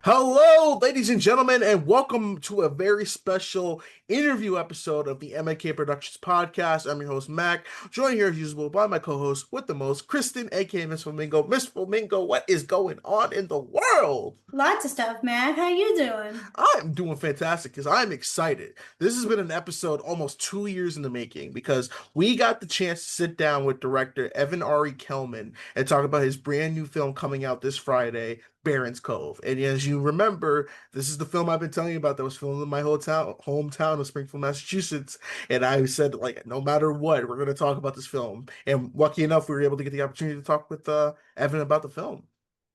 Hello, ladies and gentlemen, and welcome to a very special interview episode of the M&K Productions Podcast. I'm your host, Mac, joined here as usual by my co-host with the most, Kristen, aka Miss Flamingo. Miss Flamingo, what is going on in the world? Lots of stuff, Mac. How you doing? I'm doing fantastic because I'm excited. This has been an episode almost 2 years in the making because we got the chance to sit down with director Evan Ari Kelman and talk about his brand new film coming out this Friday, Barron's Cove. And as you remember, this is the film I've been telling you about that was filmed in my hometown of Springfield, Massachusetts. And I said, like, no matter what, we're going to talk about this film. And lucky enough, we were able to get the opportunity to talk with Evan about the film.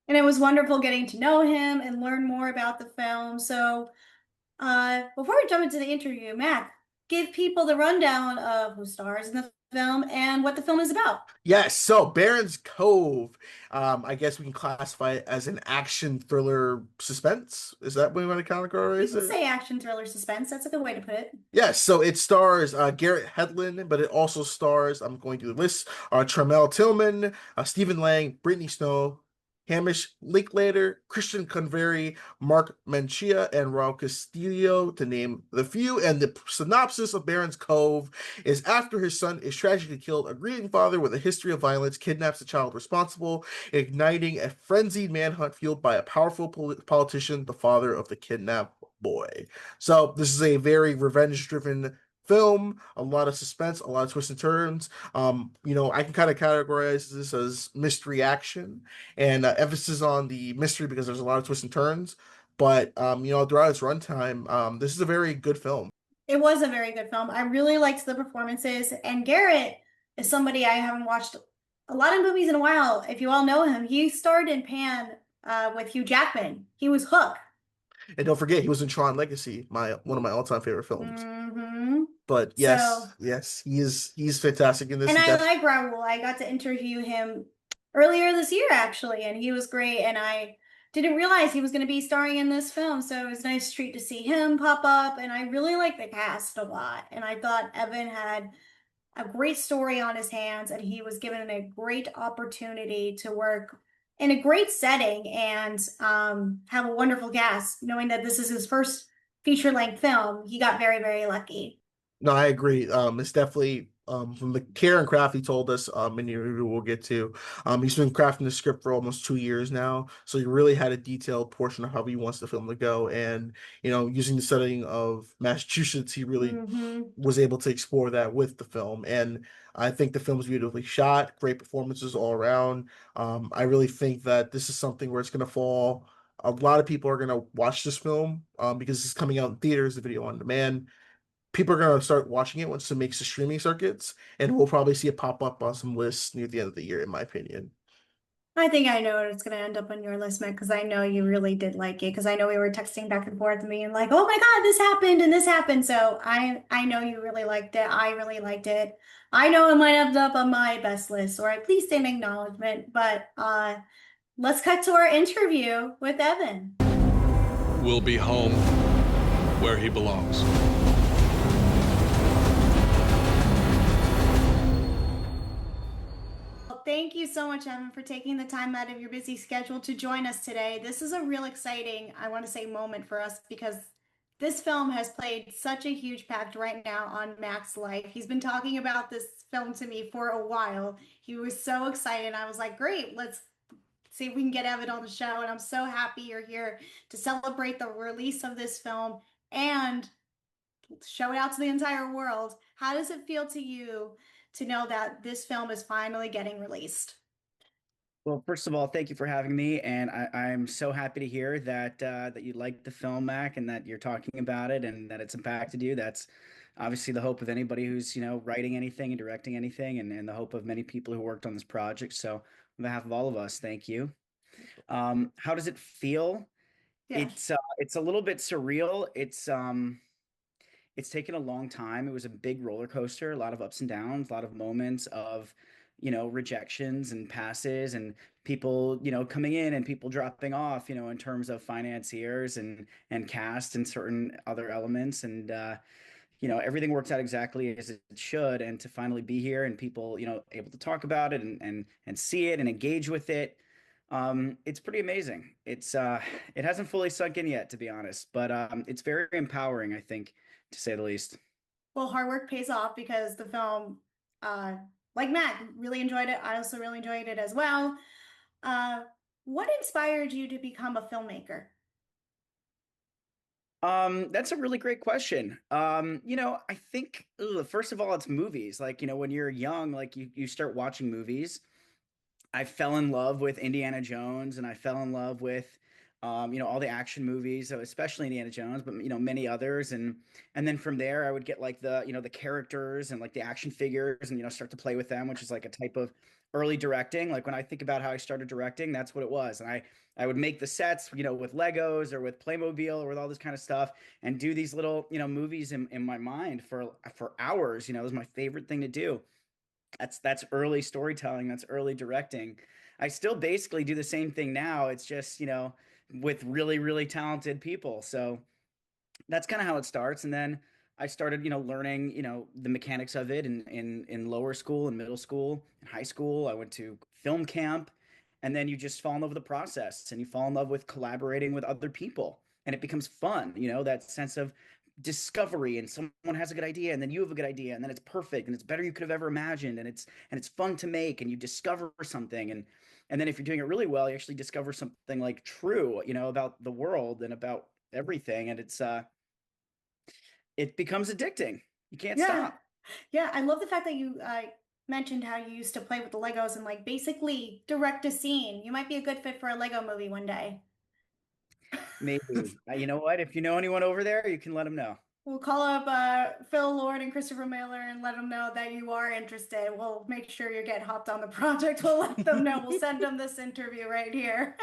And it was wonderful getting to know him and learn more about the film. Before we jump into the interview, Mac, give people the rundown of who stars in the film and what the film is about. Yes, so Barron's Cove, I guess we can classify it as an action thriller suspense. Is that what we want to You categorize can it? say action thriller suspense. That's a good way to put it. Yes, so it stars Garrett Hedlund, but it also stars, I'm going through the list, Tremel Tillman, Stephen Lang, Brittany Snow, Hamish Linklater, Christian Convery, Mark Menchia, and Raul Castillo, to name the few. And the synopsis of Barron's Cove is: after his son is tragically killed, a grieving father with a history of violence kidnaps the child responsible, igniting a frenzied manhunt fueled by a powerful politician, the father of the kidnapped boy. So this is a very revenge-driven film, a lot of suspense, a lot of twists and turns. I can kind of categorize this as mystery action and emphasis on the mystery because there's a lot of twists and turns. But throughout its runtime, this is a very good film. It was a very good film. I really liked the performances, and Garrett is somebody I haven't watched a lot of movies in a while. If you all know him, he starred in Pan with Hugh Jackman. He was Hook. And don't forget, he was in Tron Legacy, my one of my all-time favorite films. hmm But So, yes, he's fantastic in this. and He I def like Raul. I got to interview him earlier this year, actually, and he was great. And I didn't realize he was going to be starring in this film. So it was a nice treat to see him pop up. And I really like the cast a lot. And I thought Evan had a great story on his hands, and he was given a great opportunity to work in a great setting and have a wonderful cast. Knowing that this is his first feature-length film, he got very, very lucky. No, I agree. It's definitely from the care and craft he told us in the interview we'll get to. He's been crafting the script for almost 2 years now, so he really had a detailed portion of how he wants the film to go. And using the setting of Massachusetts, he really hmm was able to explore that with the film. And I think the film is beautifully shot, great performances all around. I really think that this is something where it's going to fall. A lot of people are going to watch this film because it's coming out in theaters, the video on demand. People are going to start watching it once it makes the streaming circuits, and we'll probably see it pop up on some lists near the end of the year, in my opinion. I think I know it's going to end up on your list, Matt, because I know you really did like it. Because I know we were texting back and forth, and being like, "Oh my God, this happened and this happened." So I know you really liked it. I really liked it. I know it might end up on my best list, or at least an acknowledgement. But let's cut to our interview with Evan. Will be home where he belongs. Well, thank you so much, Evan, for taking the time out of your busy schedule to join us today. This is a real exciting, I want to say, moment for us because this film has played such a huge impact right now on Mac's life. He's been talking about this film to me for a while. He was so excited. I was like, great, let's see if we can get Evan on the show. And I'm so happy you're here to celebrate the release of this film and show it out to the entire world. How does it feel to you to know that this film is finally getting released? Well, first of all, thank you for having me, and I'm so happy to hear that you liked the film, Mac, and that you're talking about it, and that it's impacted you. That's obviously the hope of anybody who's writing anything and directing anything, and the hope of many people who worked on this project. So, on behalf of all of us, thank you. How does it feel? Yeah. It's a little bit surreal. It's taken a long time. It was a big roller coaster, a lot of ups and downs, a lot of moments of, rejections and passes and people, coming in and people dropping off, in terms of financiers and cast and certain other elements. And everything works out exactly as it should. And to finally be here and people, able to talk about it and see it and engage with it. It's pretty amazing. It hasn't fully sunk in yet, to be honest, but it's very empowering, I think, to say the least. Well, hard work pays off because the film, uh, like Matt, really enjoyed it. I also really enjoyed it as well. Uh, what inspired you to become a filmmaker? That's a really great question. I think first of all, it's movies. Like, when you're young, like you start watching movies. I fell in love with Indiana Jones and I fell in love with all the action movies, so especially Indiana Jones, but many others. And then from there I would get like the characters and like the action figures and start to play with them, which is like a type of early directing. Like when I think about how I started directing, that's what it was. And I would make the sets, with Legos or with Playmobil or with all this kind of stuff and do these little, movies in my mind for hours. It was my favorite thing to do. That's early storytelling, that's early directing. I still basically do the same thing now. It's just, with really, really talented people. So that's kind of how it starts. And then I started, learning, the mechanics of it in lower school and middle school and high school. I went to film camp, and then you just fall in love with the process and you fall in love with collaborating with other people. And it becomes fun, that sense of discovery, and someone has a good idea and then you have a good idea and then it's perfect and it's better you could have ever imagined, and it's fun to make, and you discover something, and then if you're doing it really well, you actually discover something like true, about the world and about everything, and it becomes addicting. You can't Yeah. stop. Yeah, I love the fact that you mentioned how you used to play with the Legos and like basically direct a scene. You might be a good fit for a Lego movie one day. Maybe. You know what? If you know anyone over there, you can let them know. We'll call up Phil Lord and Christopher Miller and let them know that you are interested. We'll make sure you get hopped on the project. We'll let them know. We'll send them this interview right here.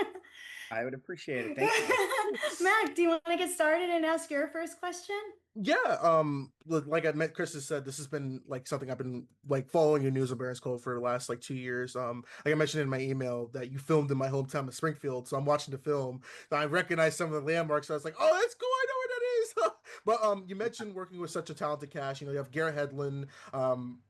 I would appreciate it. Thank you. Mac, do you want to get started and ask your first question? Yeah, like I met Chris has said, this has been like something I've been like following your news of Barron's Cove for the last like 2 years. Like I mentioned in my email that you filmed in my hometown of Springfield, so I'm watching the film. And I recognize some of the landmarks. So I was like, oh, that's cool. I know where that is. But you mentioned working with such a talented cast. You have Garrett Hedlund,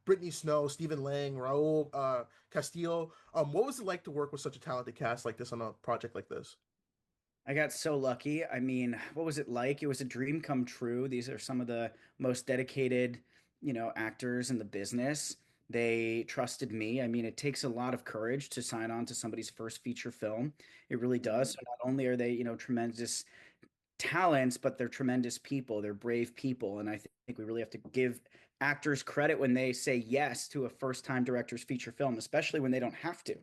Brittany Snow, Stephen Lang, Raul Castillo. What was it like to work with such a talented cast like this on a project like this? I got so lucky. I mean, what was it like? It was a dream come true. These are some of the most dedicated, actors in the business. They trusted me. I mean, it takes a lot of courage to sign on to somebody's first feature film. It really does. So not only are they, tremendous talents, but they're tremendous people. They're brave people. And I think we really have to give actors credit when they say yes to a first-time director's feature film, especially when they don't have to.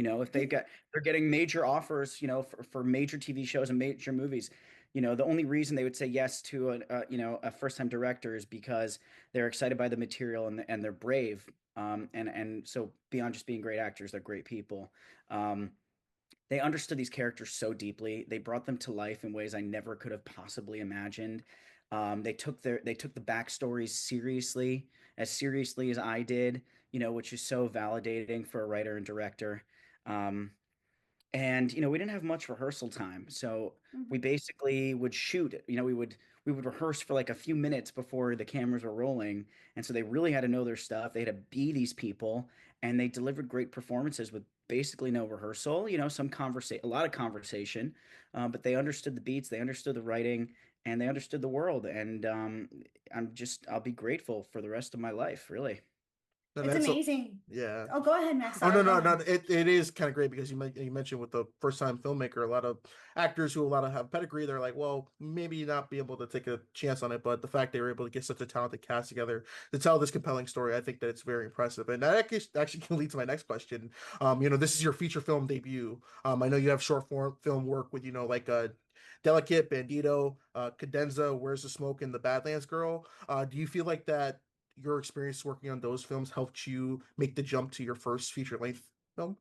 If they're getting major offers, for major TV shows and major movies, the only reason they would say yes to a first-time director is because they're excited by the material, and they're brave. And so beyond just being great actors, they're great people. They understood these characters so deeply. They brought them to life in ways I never could have possibly imagined. They took the backstories seriously, as seriously as I did, which is so validating for a writer and director. Um, and we didn't have much rehearsal time, so we Mhm. basically would shoot. We would rehearse for like a few minutes before the cameras were rolling, and so they really had to know their stuff. They had to be these people, and they delivered great performances with basically no rehearsal. A lot of conversation, but they understood the beats, they understood the writing, and they understood the world. And I'll be grateful for the rest of my life, really. And It's that's a, amazing. yeah. Oh, go ahead, Max. Oh no Sorry, go no no! ahead. It is kind of great because you mentioned with the first time filmmaker, a lot of actors who a lot of have pedigree, they're like, well, maybe not be able to take a chance on it, but the fact they were able to get such a talented cast together to tell this compelling story, I think that it's very impressive, and that actually can lead to my next question. This is your feature film debut. I know you have short form film work with like Delicate, Bandito, Cadenza, Where's the Smoke, and The Badlands Girl. Do you feel like that? Your experience working on those films helped you make the jump to your first feature length film?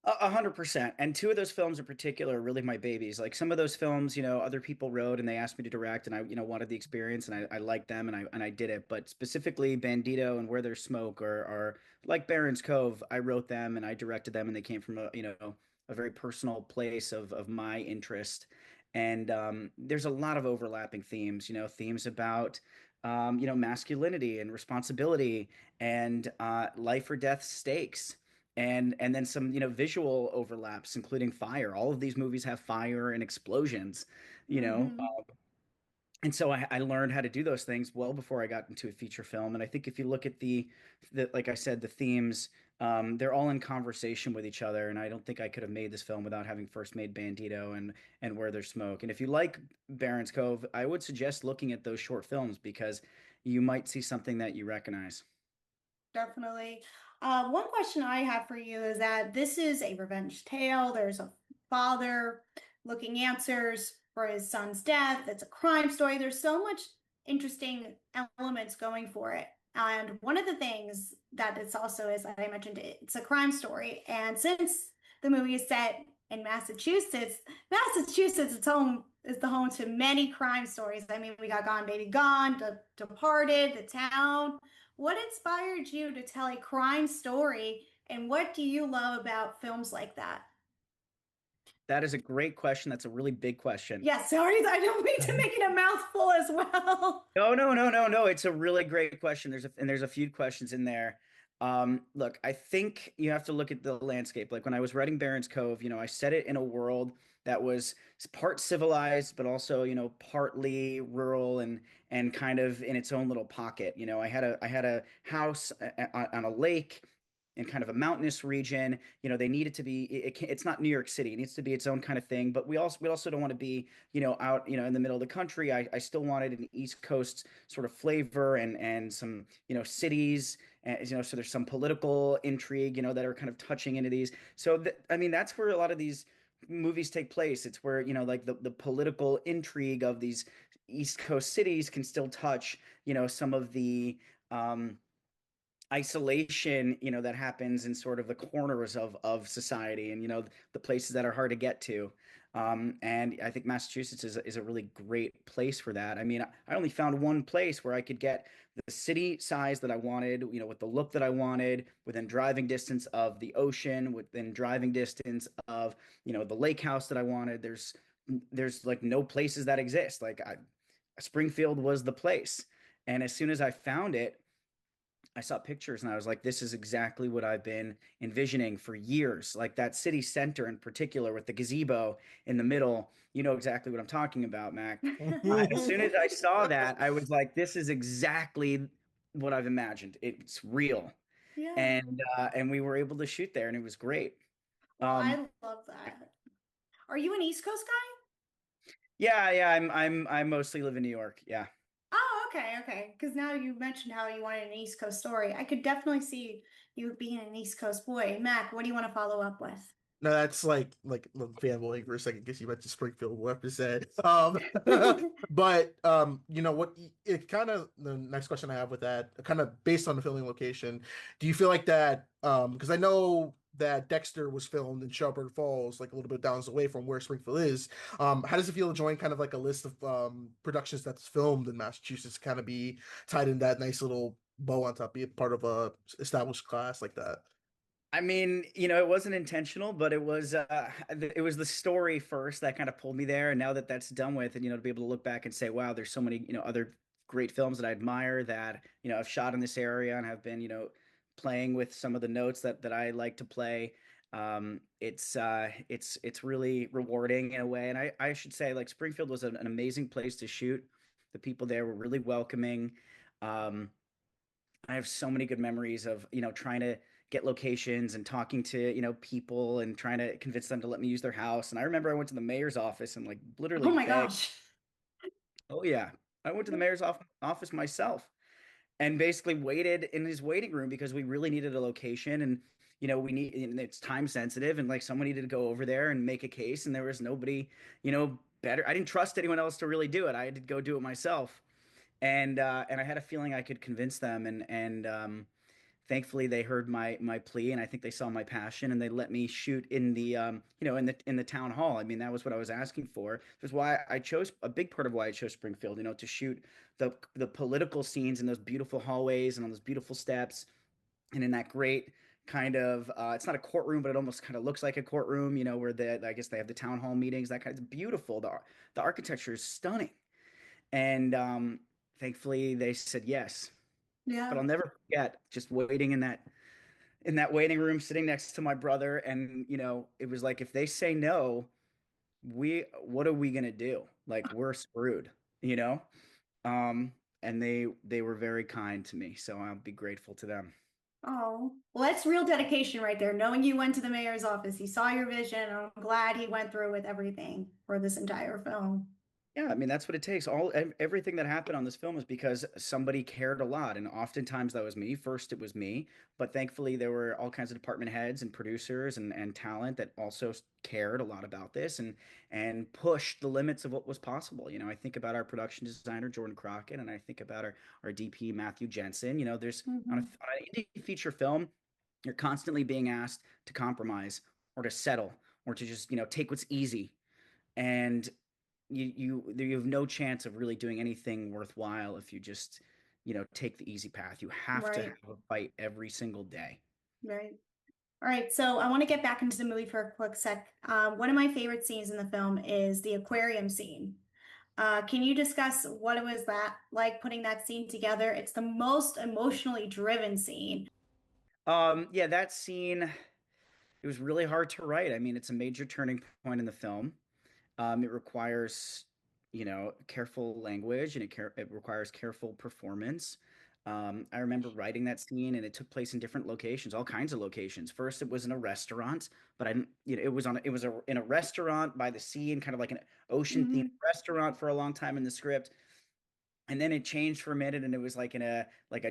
100%. And two of those films in particular are really my babies. Like some of those films, other people wrote and they asked me to direct, and I, wanted the experience, and I liked them, and I did it. But specifically Bandito and Where There's Smoke, or like Barron's Cove, I wrote them and I directed them, and they came from a very personal place of my interest. And there's a lot of overlapping themes, themes about masculinity and responsibility and life or death stakes. and then some, visual overlaps, including fire. All of these movies have fire and explosions, you know. Hmm. And so I learned how to do those things well before I got into a feature film. And I think if you look at the like I said, the themes, they're all in conversation with each other. And I don't think I could have made this film without having first made Bandito and Where There's Smoke. And if you like Barron's Cove, I would suggest looking at those short films because you might see something that you recognize. Definitely. One question I have for you is that this is a revenge tale. There's a father looking answers for his son's death. It's a crime story. There's so much interesting elements going for it. And one of the things that it's also is, like I mentioned, it's a crime story. And since the movie is set in Massachusetts, Massachusetts is the home to many crime stories. I mean, we got Gone Baby Gone, Departed, The Town. What inspired you to tell a crime story, and what do you love about films like that? That is a great question. That's a really big question. Yeah, sorry, I don't mean to make it a mouthful as well. No, no, no, no, no. It's a really great question. There's a few questions in there. Look, I think you have to look at the landscape. Like when I was writing Barron's Cove, I set it in a world that was part civilized, but also, partly rural and kind of in its own little pocket. I had a house on a lake in kind of a mountainous region. They need it to be. It's not New York City. It needs to be its own kind of thing. But we also don't want to be out in the middle of the country. I still wanted an East Coast sort of flavor and some cities. And, so there's some political intrigue that are kind of touching into these. So I mean that's where a lot of these movies take place. It's where like the political intrigue of these East Coast cities can still touch some of the isolation that happens in sort of the corners of society, and the places that are hard to get to. And I think Massachusetts is a really great place for that. I mean, I only found one place where I could get the city size that I wanted, with the look that I wanted, within driving distance of the ocean, within driving distance of the lake house that I wanted. There's like no places that exist. Like Springfield was the place. And as soon as I found it, I saw pictures and I was like, this is exactly what I've been envisioning for years. Like that city center in particular with the gazebo in the middle. You know exactly what I'm talking about, Mac. As soon as I saw that, I was like, this is exactly what I've imagined. It's real. Yeah. And we were able to shoot there and it was great. Well, Um, I love that. Are you an East Coast guy? yeah, I mostly live in New York. Yeah. Oh, okay, okay. Because now you mentioned how you wanted an East Coast story. I could definitely see you being an East Coast boy. Mac, what do you want to follow up with? No, that's like fanboying for a second because you mentioned Springfield represent. But you know what? It kind of the next question I have with that, kind of based on the filming location, do you feel like that? Because I know that Dexter was filmed in Shelburne Falls, like a little bit down the way from where Springfield is. How does it feel to join kind of like a list of productions that's filmed in Massachusetts, kind of be tied in that nice little bow on top, be a part of a established class like that? I mean, it wasn't intentional, but it was the story first that kind of pulled me there. And now that that's done with, and to be able to look back and say, wow, there's so many, other great films that I admire that, I've shot in this area and have been, playing with some of the notes that I like to play. It's really rewarding in a way. And I should say, like, Springfield was an amazing place to shoot. The people there were really welcoming. Um, I have so many good memories of, trying to get locations and talking to, people and trying to convince them to let me use their house. And I remember I went to the mayor's office and like literally Oh my begged. gosh. Oh yeah. I went to the mayor's office myself and basically waited in his waiting room because we really needed a location and and it's time sensitive and like someone needed to go over there and make a case and there was nobody, better. I didn't trust anyone else to really do it. I had to go do it myself. And I had a feeling I could convince them, and thankfully they heard my plea, and I think they saw my passion, and they let me shoot in the in the town hall. I mean, that was what I was asking for. That's why I chose a big part of why I chose Springfield, to shoot the political scenes in those beautiful hallways and on those beautiful steps, and in that great kind of it's not a courtroom, but it almost kind of looks like a courtroom, where I guess they have the town hall meetings. That kind of, it's beautiful. The architecture is stunning. And thankfully they said yes. But Yeah. I'll never forget just waiting in that waiting room sitting next to my brother, and it was like, if they say no, what are we gonna do? Like, we're screwed, you know? Um, and they were very kind to me, so I'll be grateful to them. Oh, well, that's real dedication right there. Knowing you went to the mayor's office, he saw your vision. I'm glad he went through with everything for this entire film. Yeah, I mean, that's what it takes. Everything that happened on this film is because somebody cared a lot, and oftentimes that was me. First, it was me, but thankfully there were all kinds of department heads and producers and talent that also cared a lot about this and pushed the limits of what was possible. I think about our production designer Jordan Crockett, and I think about our DP Matthew Jensen. There's on Hmm. an indie feature film, you're constantly being asked to compromise or to settle or to just take what's easy, and you have no chance of really doing anything worthwhile if you just take the easy path. You have to have Right, a fight every single day. right. All right, so I want to get back into the movie for a quick sec. One of my favorite scenes in the film is the aquarium scene. Can you discuss what it was that like putting that scene together? It's the most emotionally driven scene. Yeah, that scene, it was really hard to write. I mean, it's a major turning point in the film. It requires, careful language, and it requires careful performance. I remember writing that scene, and it took place in different locations, all kinds of locations. First, it was in a restaurant, but I didn't, in a restaurant by the sea, and kind of like an ocean themed Hmm. restaurant for a long time in the script. And then it changed for a minute, and it was like in a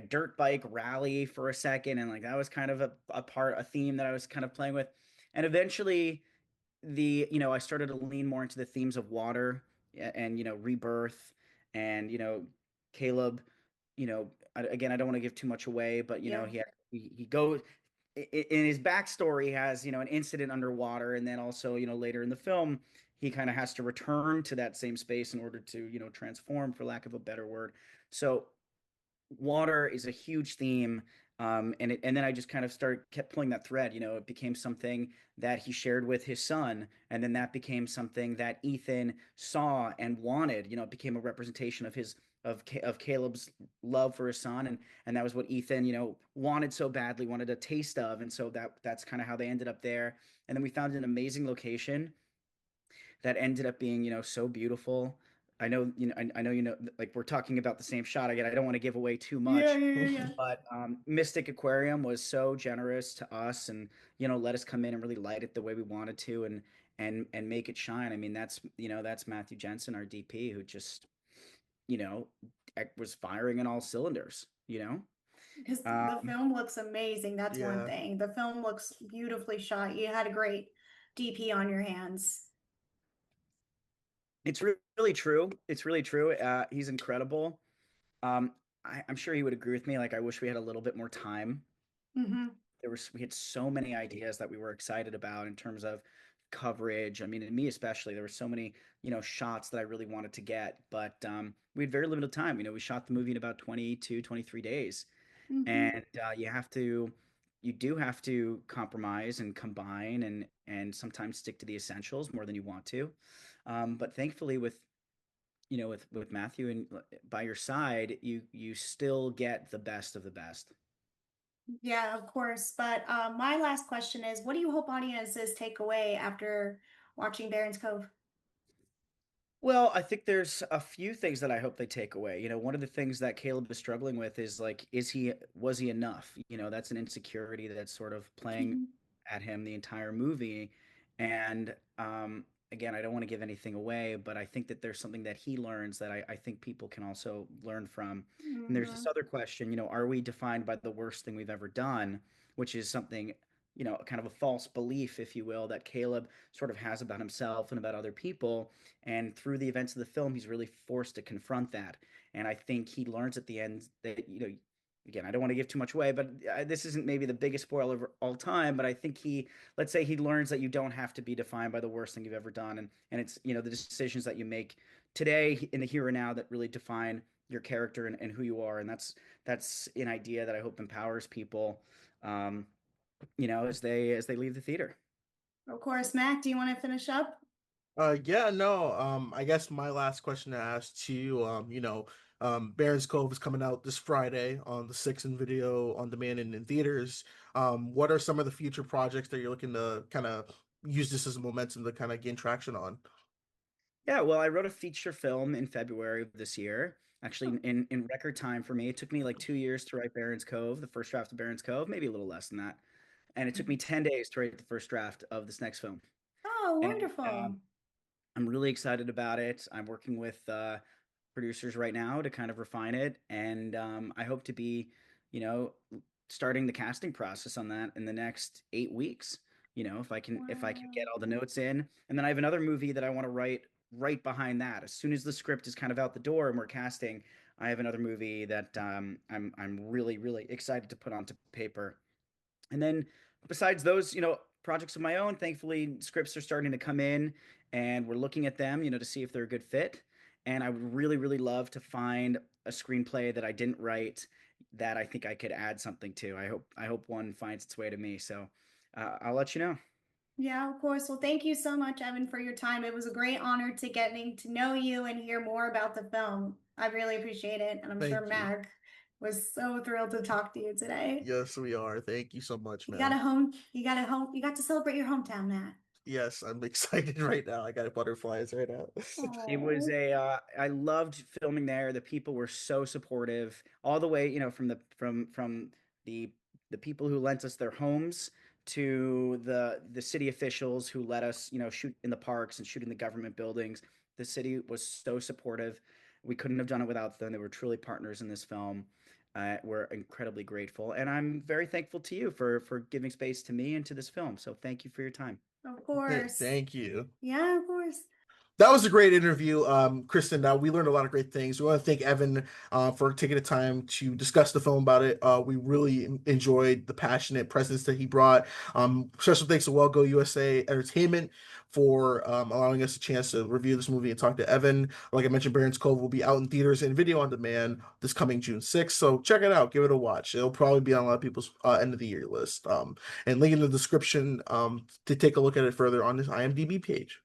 dirt bike rally for a second, and like that was kind of a theme that I was kind of playing with. And eventually I started to lean more into the themes of water and rebirth, and Caleb, again, I don't want to give too much away, but Yeah. he goes in his backstory, has an incident underwater, and then also later in the film he kind of has to return to that same space in order to transform, for lack of a better word. So water is a huge theme. And then I just kind of kept pulling that thread. It became something that he shared with his son, and then that became something that Ethan saw and wanted. It became a representation of of Caleb's love for his son, and that was what Ethan wanted so badly, wanted a taste of. And so that's kind of how they ended up there. And then we found an amazing location that ended up being so beautiful. I know I know like we're talking about the same shot again. I don't want to give away too Yeah, much, yeah, yeah, yeah. but Mystic Aquarium was so generous to us, and let us come in and really light it the way we wanted to, and make it shine. I mean, that's Matthew Jensen, our DP, who just you know was firing in all cylinders. Because the Um, film looks amazing. That's one Yeah. thing. The film looks beautifully shot. You had a great DP on your hands. it's really true. It's really true. He's incredible. Um, I'm sure he would agree with me. Like, I wish we had a little bit more time. Hmm. We had so many ideas that we were excited about in terms of coverage. I mean, and me especially, there were so many shots that I really wanted to get, but we had very limited time. We shot the movie in about 22, 23 days, Hmm. and you do have to compromise and combine, and sometimes stick to the essentials more than you want to. But thankfully, with Matthew and by your side, you still get the best of the best. Yeah, of course. But my last question is, what do you hope audiences take away after watching Barron's Cove? Well, I think there's a few things that I hope they take away. One of the things that Caleb is struggling with is, like, was he enough? That's an insecurity that's sort of playing Mhm. at him the entire movie. And again, I don't want to give anything away, but I think that there's something that he learns that I think people can also learn from. And there's this Mhm. other question, are we defined by the worst thing we've ever done? Which is something, kind of a false belief, if you will, that Caleb sort of has about himself and about other people. And through the events of the film, he's really forced to confront that. And I think he learns at the end that, again, I don't want to give too much away, but this isn't maybe the biggest spoiler of all time, but I think let's say he learns that you don't have to be defined by the worst thing you've ever done. And it's, the decisions that you make today in the here and now that really define your character and who you are. And that's an idea that I hope empowers people, um, as they leave the theater. Of course, Mac, do you want to finish up? Yeah, no, I guess my last question to ask to you, Barron's Cove is coming out this Friday on the 6th in video on demand and in theaters. What are some of the future projects that you're looking to kind of use this as a momentum to kind of gain traction on? Yeah, well, I wrote a feature film in February of this year. Actually, in record time for me. It took me like 2 years to write Barron's Cove, the first draft of Barron's Cove, maybe a little less than that. And it took me 10 days to write the first draft of this next film. Oh, And wonderful. I'm really excited about it. I'm working with producers right now to kind of refine it, and I hope to be, you know, starting the casting process on that in the next 8 weeks. If I can get all the Wow. notes in, and then I have another movie that I want to write right behind that. As soon as the script is kind of out the door and we're casting, I have another movie that I'm really really excited to put onto paper. And then besides those, projects of my own, thankfully scripts are starting to come in and we're looking at them, to see if they're a good fit. And I would really, really love to find a screenplay that I didn't write that I think I could add something to. I hope one finds its way to me. So I'll let you know. Yeah, of course. Well, thank you so much, Evan, for your time. It was a great honor to getting to know you and hear more about the film. I really appreciate it, and I'm sure Thank you. Mag was so thrilled to talk to you today. Yes, we are. Thank you so much, You got man. a home, you got to celebrate your hometown, Matt. Yes, I'm excited right now. I got butterflies right now. It was Oh, I loved filming there. The people were so supportive, all the way, from the the people who lent us their homes to the city officials who let us, shoot in the parks and shoot in the government buildings. The city was so supportive. We couldn't have done it without them. They were truly partners in this film. We're incredibly grateful, and I'm very thankful to you for giving space to me and to this film. So thank you for your time. of course. Thank you. Yeah, of course. That was a great interview, Kristen. We learned a lot of great things. We want to thank Evan for taking the time to discuss the film about it. We really enjoyed the passionate presence that he brought. Special thanks to Well Go USA Entertainment for allowing us a chance to review this movie and talk to Evan. Like I mentioned, Barron's Cove will be out in theaters and video on demand this coming June 6th. So check it out. Give it a watch. It'll probably be on a lot of people's end of the year list. And link in the description to take a look at it further on this IMDb page.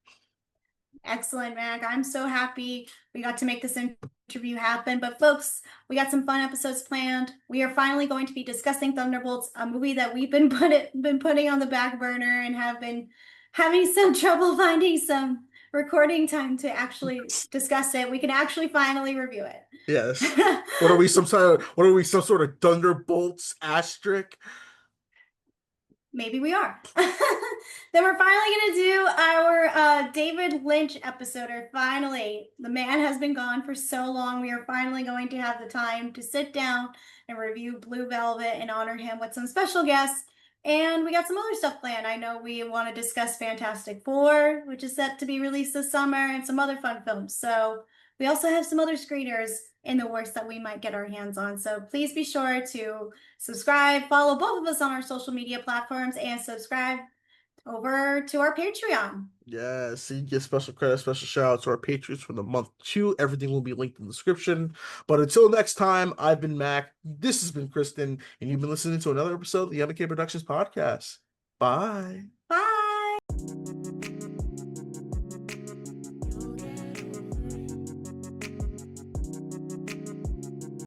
Excellent, Mag. I'm so happy we got to make this interview happen. But folks, we got some fun episodes planned. We are finally going to be discussing Thunderbolts, a movie that we've been putting on the back burner and have been having some trouble finding some recording time to actually discuss it. We can actually finally review it. Yes. What are we, some sort of Thunderbolts asterisk? Maybe we are. Then we're finally going to do our David Lynch episode. Or finally, the man has been gone for so long. We are finally going to have the time to sit down and review Blue Velvet and honor him with some special guests. And we got some other stuff planned. I know we want to discuss Fantastic Four, which is set to be released this summer, and some other fun films. So we also have some other screeners in the works that we might get our hands on. So please be sure to subscribe, follow both of us on our social media platforms, and subscribe over to our Patreon. Yes, you get special credit, special shout out to our patrons for the month 2. Everything will be linked in the description. But until next time, I've been Mac. This has been Kristen, and you've been listening to another episode of the M&K Productions Podcast. Bye. Bye.